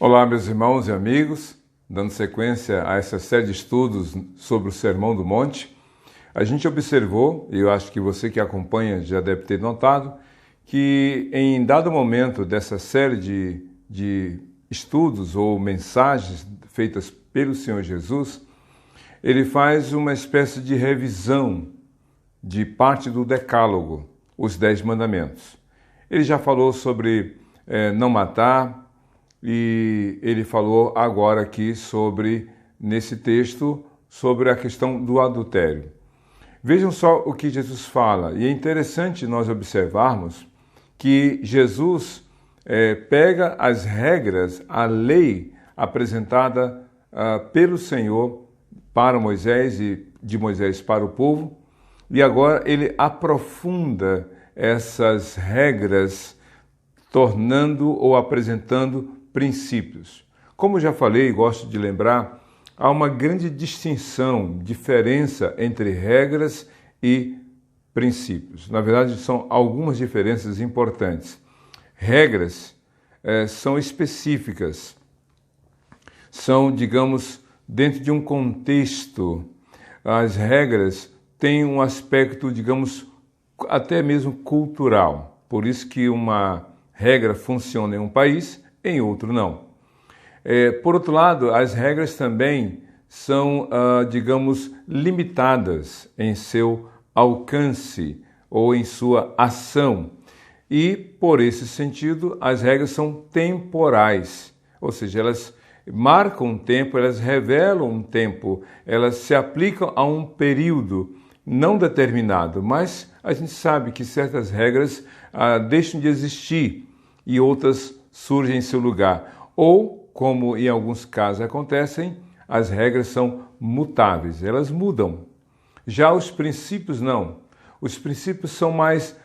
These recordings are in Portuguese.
Olá, meus irmãos e amigos, dando sequência a essa série de estudos sobre o Sermão do Monte, a gente observou, e eu acho que você que acompanha já deve ter notado, que em dado momento dessa série de estudos ou mensagens feitas pelo Senhor Jesus, ele faz uma espécie de revisão de parte do Decálogo, os 10 mandamentos. Ele já falou sobre não matar, e ele falou agora aqui nesse texto, sobre a questão do adultério. Vejam só o que Jesus fala, e é interessante nós observarmos que Jesus pega as regras, a lei apresentada pelo Senhor para Moisés e de Moisés para o povo, e agora ele aprofunda essas regras, tornando ou apresentando princípios. Como já falei e gosto de lembrar, há uma grande distinção, diferença entre regras e princípios. Na verdade, são algumas diferenças importantes. Regras são específicas, são, digamos, dentro de um contexto. As regras têm um aspecto, digamos, até mesmo cultural. Por isso que uma regra funciona em um país, em outro não. Por outro lado, as regras também são, digamos, limitadas em seu alcance ou em sua ação. E, por esse sentido, as regras são temporais, ou seja, elas marcam um tempo, elas revelam um tempo, elas se aplicam a um período não determinado, mas a gente sabe que certas regras deixam de existir e outras surgem em seu lugar. Ou, como em alguns casos acontecem, as regras são mutáveis, elas mudam. Já os princípios não. Os princípios são mais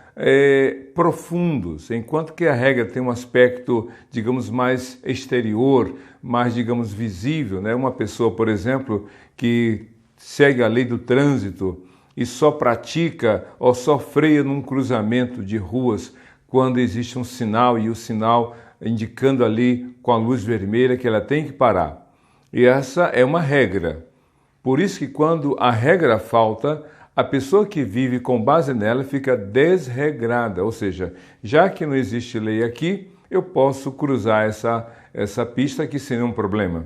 profundos, enquanto que a regra tem um aspecto, digamos, mais exterior, mais, digamos, visível, né? Uma pessoa, por exemplo, que segue a lei do trânsito e só pratica ou só freia num cruzamento de ruas quando existe um sinal e o sinal indicando ali com a luz vermelha que ela tem que parar. E essa é uma regra. Por isso que quando a regra falta, a pessoa que vive com base nela fica desregrada. Ou seja, já que não existe lei aqui, eu posso cruzar essa pista aqui sem nenhum problema.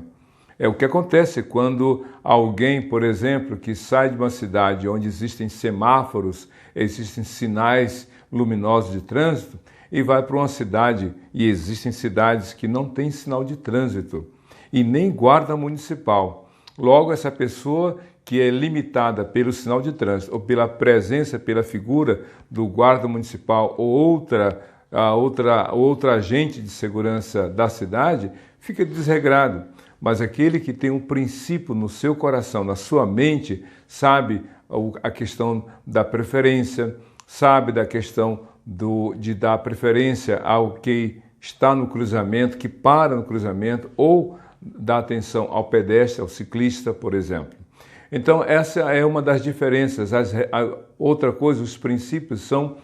É o que acontece quando alguém, por exemplo, que sai de uma cidade onde existem semáforos, existem sinais luminosos de trânsito, e vai para uma cidade, e existem cidades que não têm sinal de trânsito e nem guarda municipal. Logo, essa pessoa que é limitada pelo sinal de trânsito ou pela presença, pela figura do guarda municipal ou outra agente de segurança da cidade, fica desregrado. Mas aquele que tem um princípio no seu coração, na sua mente, sabe a questão da preferência, sabe da questão de dar preferência ao que está no cruzamento, que para no cruzamento, ou dá atenção ao pedestre, ao ciclista, por exemplo. Então, essa é uma das diferenças. Outra coisa, os princípios são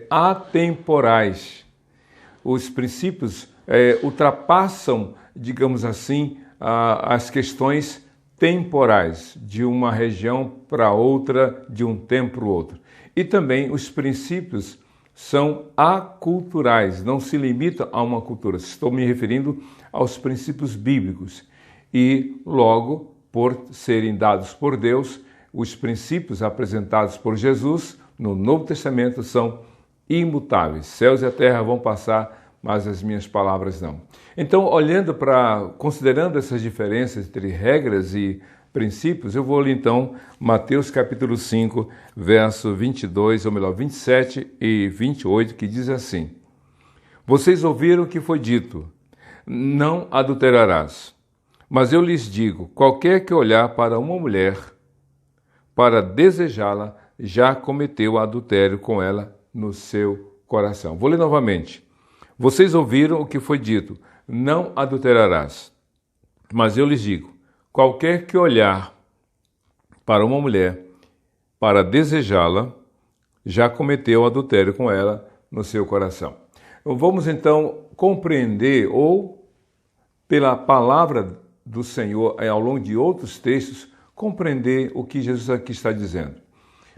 atemporais. Os princípios ultrapassam, digamos assim, as questões temporais, de uma região para outra, de um tempo para o outro. E também os princípios são aculturais, não se limitam a uma cultura. Estou me referindo aos princípios bíblicos. E, logo, por serem dados por Deus, os princípios apresentados por Jesus no Novo Testamento são imutáveis. Céus e a terra vão passar, mas as minhas palavras não. Então, considerando essas diferenças entre regras e princípios, eu vou ler então Mateus capítulo 5, verso 22, ou melhor, 27 e 28, que diz assim: Vocês ouviram o que foi dito, não adulterarás. Mas eu lhes digo, qualquer que olhar para uma mulher para desejá-la, já cometeu adultério com ela no seu coração. Vou ler novamente. Vocês ouviram o que foi dito, não adulterarás. Mas eu lhes digo, qualquer que olhar para uma mulher para desejá-la, já cometeu adultério com ela no seu coração. Vamos então compreender ou pela palavra do Senhor ao longo de outros textos, compreender o que Jesus aqui está dizendo.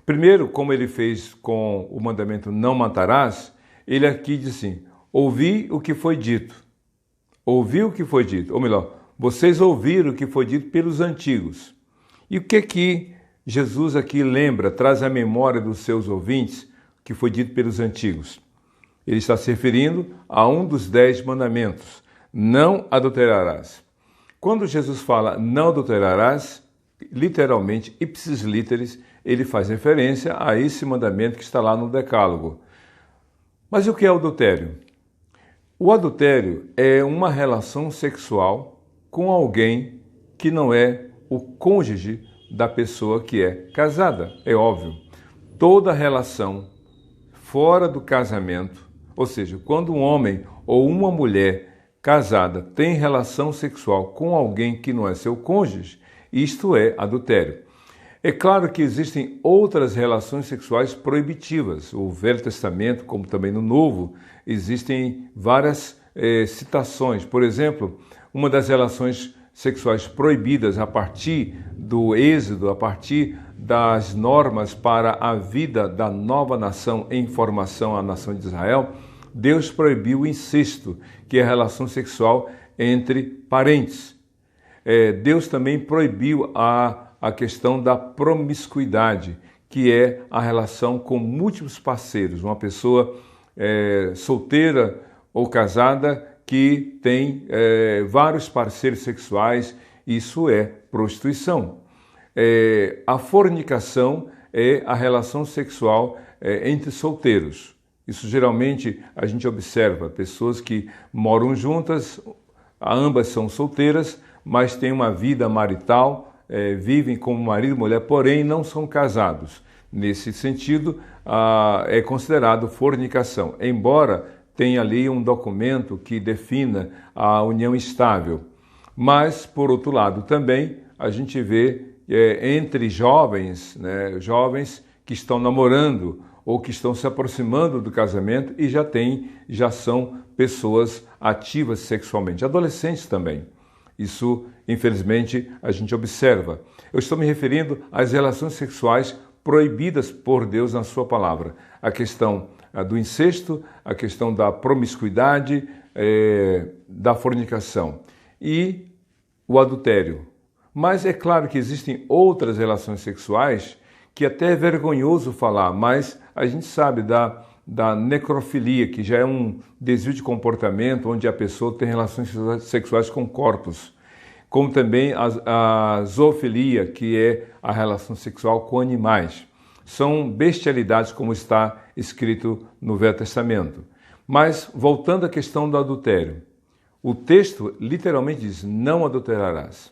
Primeiro, como ele fez com o mandamento não matarás, ele aqui diz assim, ouvi o que foi dito. Ouvi o que foi dito, ou melhor, vocês ouviram o que foi dito pelos antigos. E o que Jesus aqui lembra, traz à memória dos seus ouvintes, que foi dito pelos antigos? Ele está se referindo a um dos 10 mandamentos, não adulterarás. Quando Jesus fala não adulterarás, literalmente, ipsis literis, ele faz referência a esse mandamento que está lá no Decálogo. Mas o que é o adultério? O adultério é uma relação sexual com alguém que não é o cônjuge da pessoa que é casada. É óbvio. Toda relação fora do casamento, ou seja, quando um homem ou uma mulher casada tem relação sexual com alguém que não é seu cônjuge, isto é adultério. É claro que existem outras relações sexuais proibitivas. O Velho Testamento, como também no Novo, existem várias citações. Por exemplo, uma das relações sexuais proibidas a partir do Êxodo, a partir das normas para a vida da nova nação em formação à nação de Israel, Deus proibiu o incesto, que é a relação sexual entre parentes. Deus também proibiu a questão da promiscuidade, que é a relação com múltiplos parceiros, uma pessoa solteira ou casada que tem vários parceiros sexuais, isso é prostituição. A fornicação é a relação sexual entre solteiros. Isso geralmente a gente observa pessoas que moram juntas, ambas são solteiras, mas têm uma vida marital, vivem como marido e mulher, porém não são casados. Nesse sentido, é considerado fornicação, embora tenha ali um documento que defina a união estável. Mas, por outro lado, também a gente vê entre jovens, jovens que estão namorando ou que estão se aproximando do casamento e já são pessoas ativas sexualmente, adolescentes também. Isso, infelizmente, a gente observa. Eu estou me referindo às relações sexuais proibidas por Deus na sua palavra. A questão do incesto, a questão da promiscuidade, da fornicação e o adultério. Mas é claro que existem outras relações sexuais que até é vergonhoso falar, mas a gente sabe da necrofilia, que já é um desvio de comportamento onde a pessoa tem relações sexuais com corpos, como também a zoofilia, que é a relação sexual com animais. São bestialidades, como está escrito no Velho Testamento. Mas, voltando à questão do adultério, o texto literalmente diz, não adulterarás.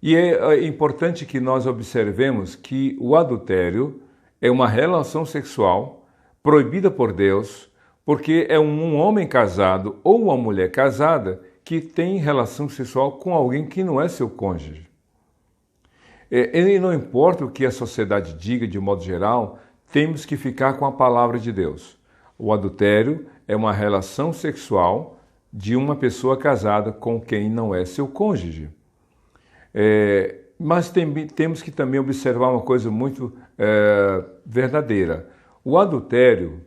E é importante que nós observemos que o adultério é uma relação sexual proibida por Deus, porque é um homem casado ou uma mulher casada que tem relação sexual com alguém que não é seu cônjuge. E não importa o que a sociedade diga de modo geral, temos que ficar com a palavra de Deus. O adultério é uma relação sexual de uma pessoa casada com quem não é seu cônjuge. Mas temos que também observar uma coisa muito verdadeira. O adultério,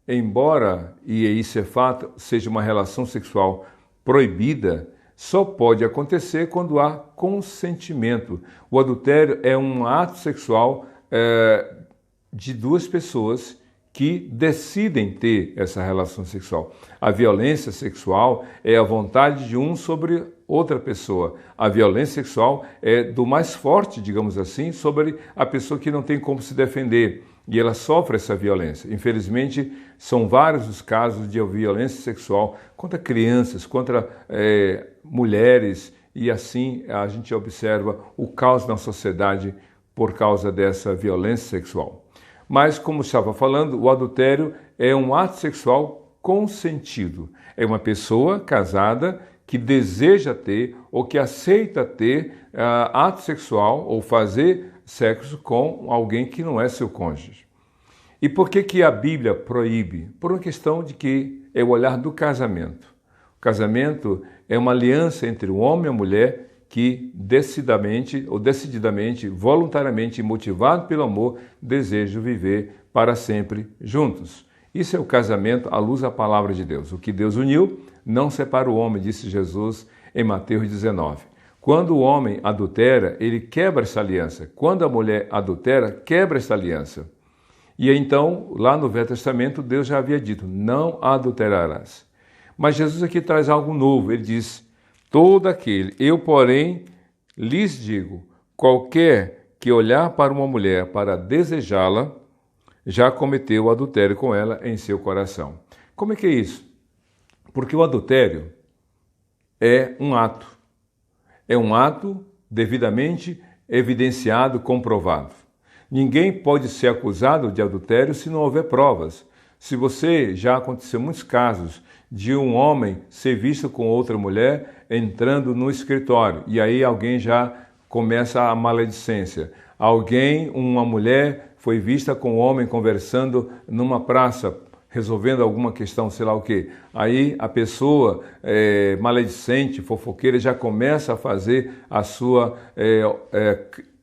embora, e isso é fato, seja uma relação sexual proibida, só pode acontecer quando há consentimento. O adultério é um ato sexual de duas pessoas que decidem ter essa relação sexual. A violência sexual é a vontade de um sobre outra pessoa. A violência sexual é do mais forte, digamos assim, sobre a pessoa que não tem como se defender. E ela sofre essa violência. Infelizmente, são vários os casos de violência sexual contra crianças, contra mulheres, e assim a gente observa o caos na sociedade por causa dessa violência sexual. Mas, como estava falando, o adultério é um ato sexual consentido. É uma pessoa casada que deseja ter ou que aceita ter ato sexual ou fazer sexo com alguém que não é seu cônjuge. E por que a Bíblia proíbe? Por uma questão de que é o olhar do casamento. Casamento é uma aliança entre o homem e a mulher que decididamente, voluntariamente, motivado pelo amor, desejam viver para sempre juntos. Isso é o casamento à luz da palavra de Deus. O que Deus uniu, não separa o homem, disse Jesus em Mateus 19. Quando o homem adultera, ele quebra essa aliança. Quando a mulher adultera, quebra essa aliança. E então, lá no Velho Testamento, Deus já havia dito, não adulterarás. Mas Jesus aqui traz algo novo. Ele diz, todo aquele, eu, porém, lhes digo, qualquer que olhar para uma mulher para desejá-la, já cometeu adultério com ela em seu coração. Como é que é isso? Porque o adultério é um ato. É um ato devidamente evidenciado, comprovado. Ninguém pode ser acusado de adultério se não houver provas. Se você, já aconteceu muitos casos de um homem ser visto com outra mulher entrando no escritório e aí alguém já começa a maledicência. Uma mulher foi vista com um homem conversando numa praça, resolvendo alguma questão, sei lá o quê. Aí a pessoa maledicente, fofoqueira, já começa a fazer a sua,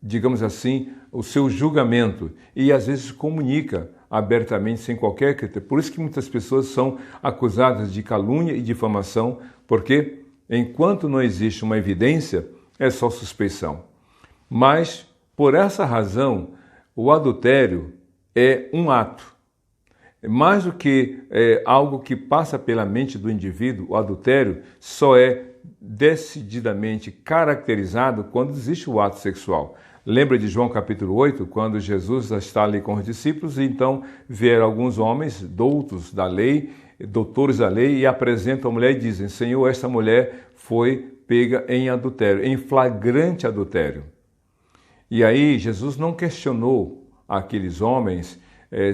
digamos assim, o seu julgamento e às vezes comunica abertamente, sem qualquer critério. Por isso que muitas pessoas são acusadas de calúnia e difamação, porque enquanto não existe uma evidência, é só suspeição. Mas, por essa razão, o adultério é um ato. Mais do que algo que passa pela mente do indivíduo, o adultério só é decididamente caracterizado quando existe o ato sexual. Lembra de João capítulo 8, quando Jesus está ali com os discípulos e então vieram alguns homens doutores da lei e apresentam a mulher e dizem, Senhor, esta mulher foi pega em adultério, em flagrante adultério. E aí Jesus não questionou aqueles homens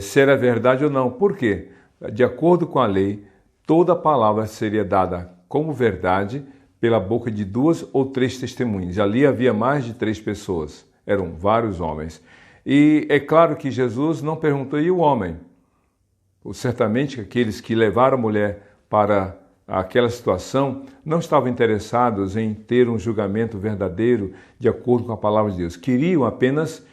se era verdade ou não. Por quê? De acordo com a lei, toda palavra seria dada como verdade pela boca de 2 ou 3 testemunhas. Ali havia mais de 3 pessoas, eram vários homens. E é claro que Jesus não perguntou, e o homem? Certamente aqueles que levaram a mulher para aquela situação não estavam interessados em ter um julgamento verdadeiro de acordo com a palavra de Deus. Queriam apenas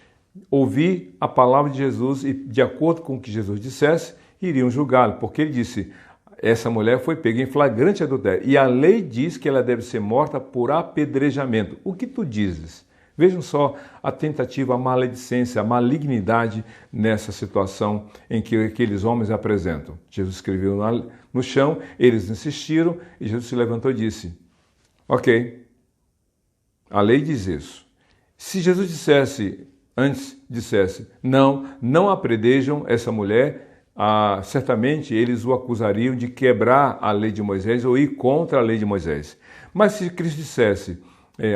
ouvir a palavra de Jesus e, de acordo com o que Jesus dissesse, iriam julgá-lo, porque ele disse, essa mulher foi pega em flagrante adultério e a lei diz que ela deve ser morta por apedrejamento. O que tu dizes? Vejam só a tentativa, a maledicência, a malignidade nessa situação em que aqueles homens apresentam. Jesus escreveu no chão, eles insistiram e Jesus se levantou e disse, ok, a lei diz isso. Se Jesus dissesse, não apedrejam essa mulher, certamente eles o acusariam de quebrar a lei de Moisés ou ir contra a lei de Moisés. Mas se Cristo dissesse,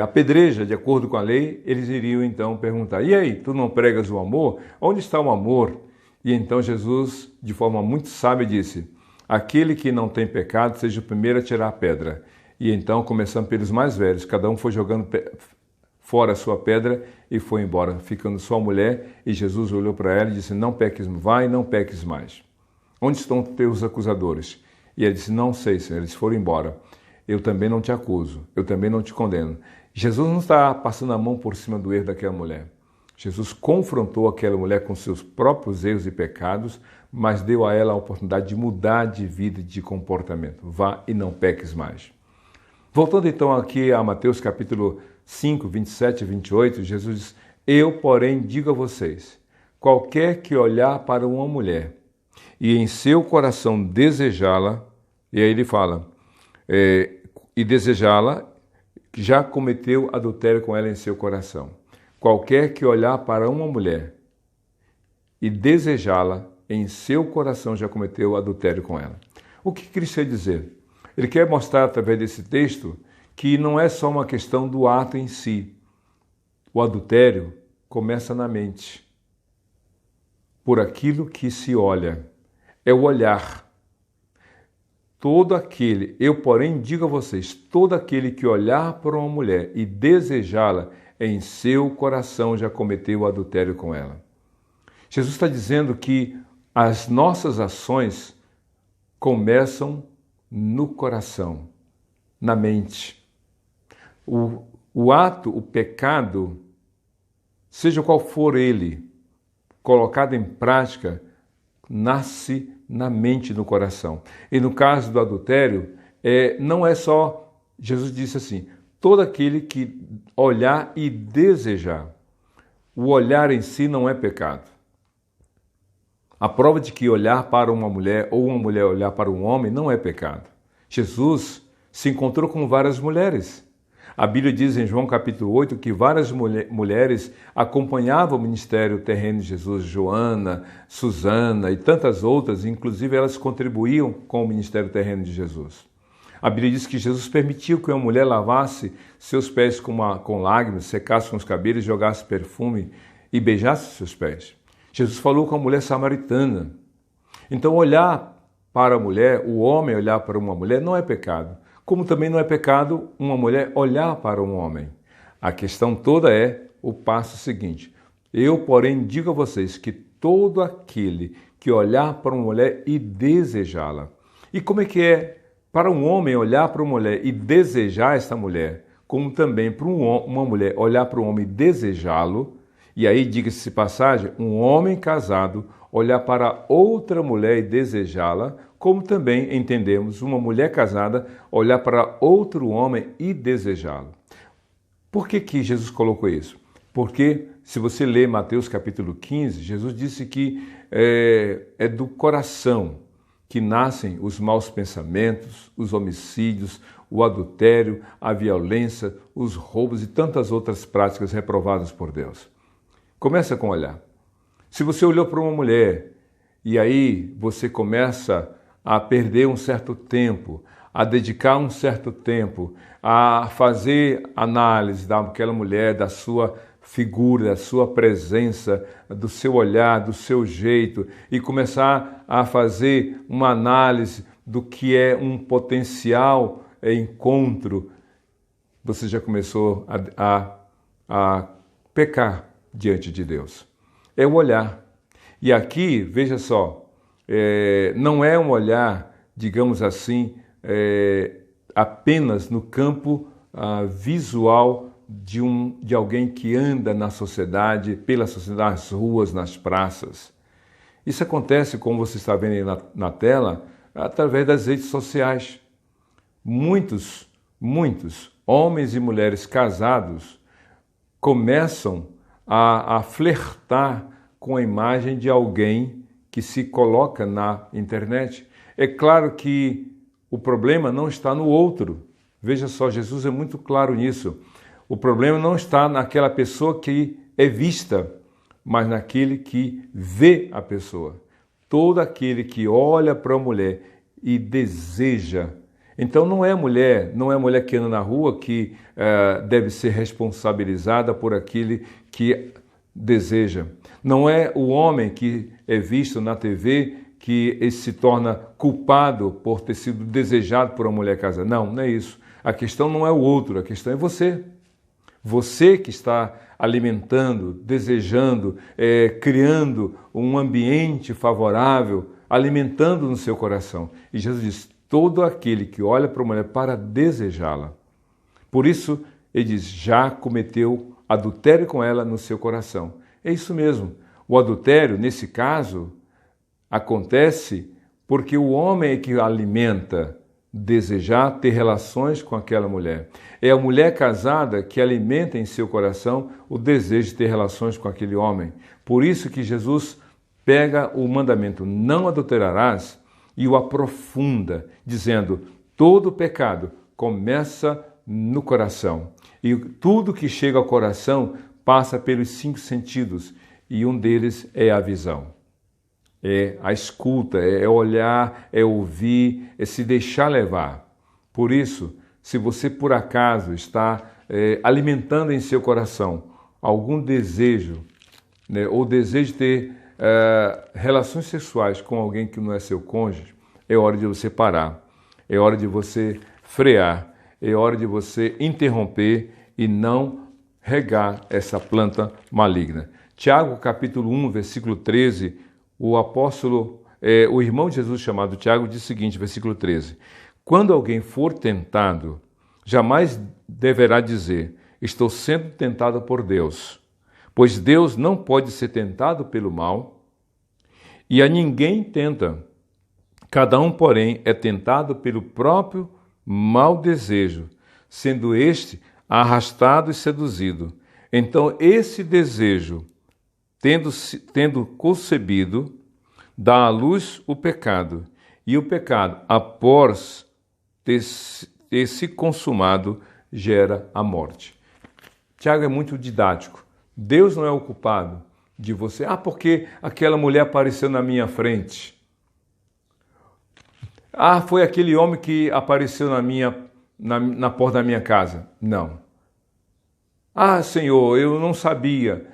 apedreja de acordo com a lei, eles iriam então perguntar, e aí, tu não pregas o amor? Onde está o amor? E então Jesus, de forma muito sábia, disse, aquele que não tem pecado seja o primeiro a tirar a pedra. E então, começando pelos mais velhos, cada um foi jogando fora a sua pedra e foi embora, ficando só a mulher, e Jesus olhou para ela e disse, não peques, vai, não peques mais. Onde estão teus acusadores? E ela disse, não sei, Senhor, eles foram embora. Eu também não te acuso, eu também não te condeno. Jesus não está passando a mão por cima do erro daquela mulher. Jesus confrontou aquela mulher com seus próprios erros e pecados, mas deu a ela a oportunidade de mudar de vida e de comportamento. Vá e não peques mais. Voltando então aqui a Mateus capítulo 5, 27 e 28, Jesus diz, eu, porém, digo a vocês, qualquer que olhar para uma mulher e em seu coração desejá-la, e aí ele fala, e desejá-la, já cometeu adultério com ela em seu coração. Qualquer que olhar para uma mulher e desejá-la, em seu coração já cometeu adultério com ela. O que Cristo quer dizer? Ele quer mostrar através desse texto que não é só uma questão do ato em si. O adultério começa na mente, por aquilo que se olha. É o olhar. Todo aquele, eu porém digo a vocês, todo aquele que olhar para uma mulher e desejá-la, em seu coração já cometeu o adultério com ela. Jesus está dizendo que as nossas ações começam no coração. na mente. O ato, o pecado, seja qual for ele, colocado em prática, nasce na mente e no coração. E no caso do adultério, não é só, Jesus disse assim, todo aquele que olhar e desejar. O olhar em si não é pecado. A prova de que olhar para uma mulher ou uma mulher olhar para um homem não é pecado. Jesus se encontrou com várias mulheres. A Bíblia diz em João capítulo 8 que várias mulheres acompanhavam o ministério terreno de Jesus, Joana, Susana e tantas outras, inclusive elas contribuíam com o ministério terreno de Jesus. A Bíblia diz que Jesus permitiu que uma mulher lavasse seus pés com lágrimas, secasse com os cabelos, jogasse perfume e beijasse seus pés. Jesus falou com a mulher samaritana. Então olhar para a mulher, o homem olhar para uma mulher não é pecado. Como também não é pecado uma mulher olhar para um homem. A questão toda é o passo seguinte. Eu, porém, digo a vocês que todo aquele que olhar para uma mulher e desejá-la. E como é que é para um homem olhar para uma mulher e desejar esta mulher, como também para uma mulher olhar para um homem e desejá-lo? E aí, diga-se passagem, um homem casado olhar para outra mulher e desejá-la, como também entendemos uma mulher casada olhar para outro homem e desejá-lo. Por que Jesus colocou isso? Porque, se você ler Mateus capítulo 15, Jesus disse que é do coração que nascem os maus pensamentos, os homicídios, o adultério, a violência, os roubos e tantas outras práticas reprovadas por Deus. Começa com olhar. Se você olhou para uma mulher e aí você começa a perder um certo tempo, a dedicar um certo tempo, a fazer análise daquela mulher, da sua figura, da sua presença, do seu olhar, do seu jeito, e começar a fazer uma análise do que é um potencial encontro, você já começou a pecar diante de Deus. É o olhar. E aqui, veja só, não é um olhar, digamos assim, apenas no campo visual de alguém que anda na sociedade, pela sociedade, nas ruas, nas praças. Isso acontece, como você está vendo aí na tela, através das redes sociais. Muitos homens e mulheres casados começam a flertar com a imagem de alguém que se coloca na internet. É claro que o problema não está no outro. Veja só, Jesus é muito claro nisso. O problema não está naquela pessoa que é vista, mas naquele que vê a pessoa. Todo aquele que olha para a mulher e deseja. Então não é a mulher que anda na rua que deve ser responsabilizada por aquele que deseja. Não é o homem que é visto na TV que se torna culpado por ter sido desejado por uma mulher casada. Não é isso. A questão não é o outro, a questão é você. Você que está alimentando, desejando, criando um ambiente favorável, alimentando no seu coração. E Jesus diz, todo aquele que olha para uma mulher para desejá-la. Por isso, ele diz, já cometeu adultério com ela no seu coração. É isso mesmo. O adultério, nesse caso, acontece porque o homem é que alimenta desejar ter relações com aquela mulher. É a mulher casada que alimenta em seu coração o desejo de ter relações com aquele homem. Por isso que Jesus pega o mandamento não adulterarás e o aprofunda, dizendo, todo pecado começa no coração. E tudo que chega ao coração passa pelos 5 sentidos, e um deles é a visão. É a escuta, é olhar, é ouvir, é se deixar levar. Por isso, se você por acaso está alimentando em seu coração algum desejo, né, ou desejo de ter relações sexuais com alguém que não é seu cônjuge, é hora de você parar, é hora de você frear, é hora de você interromper e não regar essa planta maligna. Tiago, capítulo 1, versículo 13, o apóstolo, o irmão de Jesus chamado Tiago, diz o seguinte, versículo 13, quando alguém for tentado, jamais deverá dizer: estou sendo tentado por Deus, pois Deus não pode ser tentado pelo mal, e a ninguém tenta. Cada um, porém, é tentado pelo próprio mau desejo, sendo este arrastado e seduzido. Então, esse desejo, tendo concebido, dá à luz o pecado, e o pecado, após ter se consumado, gera a morte. Tiago é muito didático. Deus não é o culpado de você. Porque aquela mulher apareceu na minha frente. Foi aquele homem que apareceu na porta da minha casa. Não. Senhor, eu não sabia.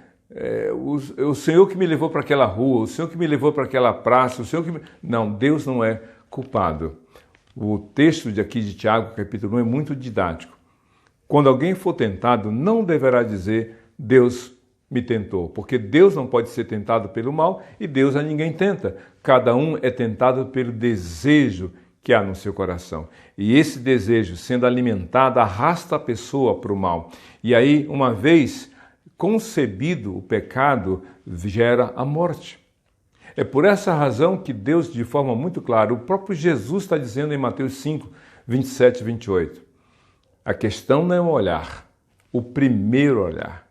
O Senhor que me levou para aquela rua, o Senhor que me levou para aquela praça, o Senhor que me... Não, Deus não é culpado. O texto aqui de Tiago, capítulo 1, é muito didático. Quando alguém for tentado, não deverá dizer: Deus me tentou, porque Deus não pode ser tentado pelo mal e Deus a ninguém tenta. Cada um é tentado pelo desejo que há no seu coração. E esse desejo, sendo alimentado, arrasta a pessoa para o mal. E aí, uma vez concebido, o pecado gera a morte. É por essa razão que Deus, de forma muito clara, o próprio Jesus está dizendo em Mateus 5, 27 e 28, a questão não é o olhar, o primeiro olhar.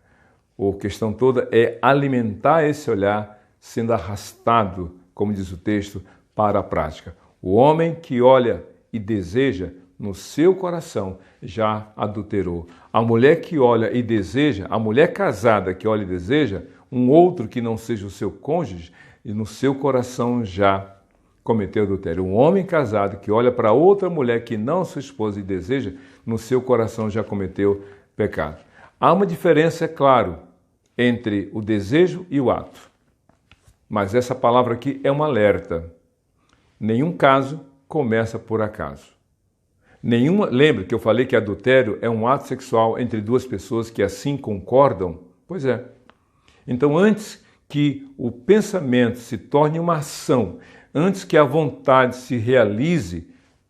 A questão toda é alimentar esse olhar, sendo arrastado, como diz o texto, para a prática. O homem que olha e deseja, no seu coração já adulterou. A mulher que olha e deseja, a mulher casada que olha e deseja, um outro que não seja o seu cônjuge, e no seu coração já cometeu adultério. Um homem casado que olha para outra mulher que não sua esposa e deseja, no seu coração já cometeu pecado. Há uma diferença, é claro, entre o desejo e o ato. Mas essa palavra aqui é um alerta. Nenhum caso começa por acaso. Lembre que eu falei que adultério é um ato sexual entre duas pessoas que assim concordam? Pois é. Então, antes que o pensamento se torne uma ação, antes que a vontade se realize,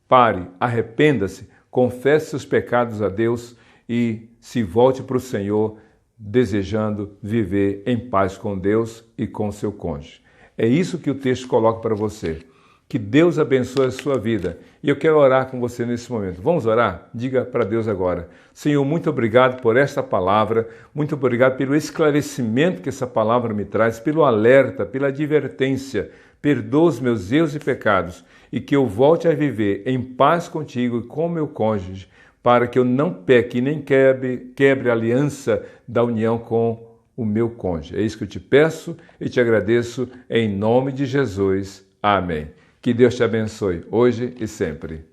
pare, arrependa-se, confesse seus pecados a Deus e se volte para o Senhor, desejando viver em paz com Deus e com seu cônjuge. É isso que o texto coloca para você. Que Deus abençoe a sua vida. E eu quero orar com você nesse momento. Vamos orar? Diga para Deus agora: Senhor, muito obrigado por esta palavra, muito obrigado pelo esclarecimento que essa palavra me traz, pelo alerta, pela advertência. Perdoa os meus erros e pecados e que eu volte a viver em paz contigo e com meu cônjuge, para que eu não peque nem quebre a aliança da união com o meu cônjuge. É isso que eu te peço e te agradeço em nome de Jesus. Amém. Que Deus te abençoe, hoje e sempre.